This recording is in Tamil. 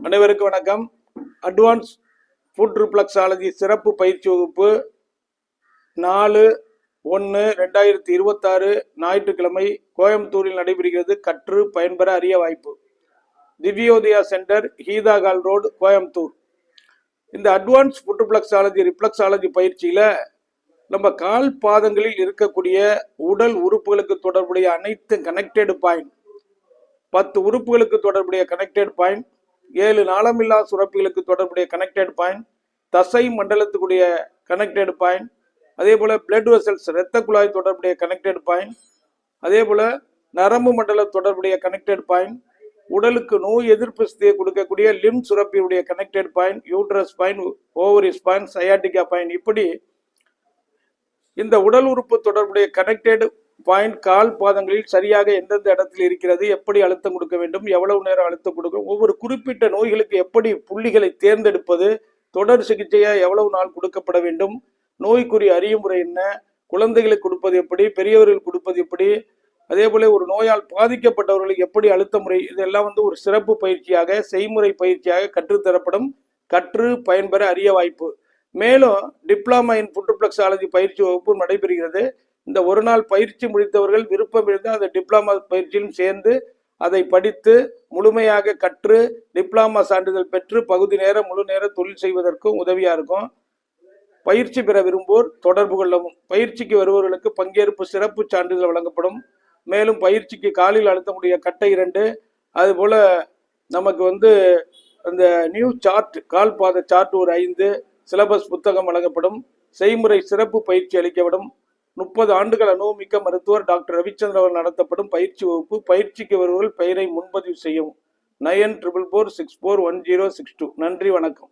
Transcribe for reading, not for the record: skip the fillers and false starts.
அனைவருக்கும் வணக்கம். அட்வான்ஸ் ஃபுட் ரிஃப்ளெக்ஸாலஜி சிறப்பு பயிற்சி வகுப்பு 4/1/2026 ஞாயிற்றுக்கிழமை கோயம்புத்தூரில் நடைபெறுகிறது. கற்று பயன்பெற அரிய வாய்ப்பு. திவ்யோதயா சென்டர், ஹீதாகால் ரோடு, கோயம்புத்தூர். இந்த அட்வான்ஸ் ஃபுட் ரிஃப்ளெக்ஸாலஜி பயிற்சியில நம்ம கால் பாதங்களில் இருக்கக்கூடிய உடல் உறுப்புகளுக்கு தொடர்புடைய அனைத்து கனெக்டட் பாயிண்ட், 10 உறுப்புகளுக்கு தொடர்புடைய கனெக்டட் பாயிண்ட், 7 நாளமில்லா சுரப்பிகளுக்கு தொடர்புடைய கனெக்டட் பாயிண்ட், தசை மண்டலத்துக்குரிய கனெக்டட் பாயிண்ட், அதே போல பிளட் வெசல்ஸ் இரத்த குழாய் தொடர்புடைய கனெக்டட் பாயிண்ட், அதே போல நரம்பு மண்டல தொடர்புடைய கனெக்டட் பாயிண்ட், உடலுக்கு நோய் எதிர்ப்பு சக்தியை கொடுக்கக்கூடிய லிம் சுரப்பியுடைய connected point, uterus point, ovaries point, sciatica point, இப்படி இந்த உடல் உறுப்பு தொடர்புடைய கனெக்டட் பாயிண்ட் கால் பாதங்களில் சரியாக எந்தெந்த இடத்தில் இருக்கிறது, எப்படி அழுத்தம் கொடுக்க வேண்டும், எவ்வளவு நேரம் அழுத்தம் கொடுக்கும், ஒவ்வொரு குறிப்பிட்ட நோய்களுக்கு எப்படி புள்ளிகளை தேர்ந்தெடுப்பது, தொடர் சிகிச்சையா எவ்வளவு நாள் கொடுக்கப்பட வேண்டும், நோய்க்குரிய அறிவுமுறை என்ன, குழந்தைகளுக்கு கொடுப்பது எப்படி, பெரியவர்கள் கொடுப்பது எப்படி, அதே போல ஒரு நோயால் பாதிக்கப்பட்டவர்களுக்கு எப்படி அழுத்த முறை, இதெல்லாம் ஒரு சிறப்பு பயிற்சியாக செய்முறை பயிற்சியாக கற்றுத்தரப்படும். கற்று பயன்பெற அரிய வாய்ப்பு. மேலும் டிப்ளமா இன் ஃபுட் ரிஃப்ளெக்ஸாலஜி பயிற்சி வகுப்பு நடைபெறுகிறது. இந்த ஒரு நாள் பயிற்சி முடித்தவர்கள் விருப்பம் இருந்தால் அந்த டிப்ளமா பயிற்சியிலும் சேர்ந்து அதை படித்து முழுமையாக கற்று டிப்ளமா சான்றிதழ் பெற்று பகுதி நேர முழு நேர தொழில் செய்வதற்கும் உதவியா இருக்கும். பயிற்சி பெற விரும்புவோர் தொடர்பு கொள்ளவும். பயிற்சிக்கு வருபவர்களுக்கு பங்கேற்பு சிறப்பு சான்றிதழ் வழங்கப்படும். மேலும் பயிற்சிக்கு காலில் அழுத்தக்கூடிய கட்டை 2, அதுபோல நமக்கு அந்த நியூ சார்ட், கால் பாத சார்ட் ஒரு 5, சிலபஸ் புத்தகம் வழங்கப்படும். செய்முறை சிறப்பு பயிற்சி அளிக்கப்படும். 30 ஆண்டுகள் அனுபவமிக்க மருத்துவர் டாக்டர் ரவிச்சந்திரன் அவர்கள் நடத்தப்படும் பயிற்சி வகுப்பு. பயிற்சிக்கு வருவர்கள் பெயரை முன்பதிவு செய்யவும். 9444641062. நன்றி, வணக்கம்.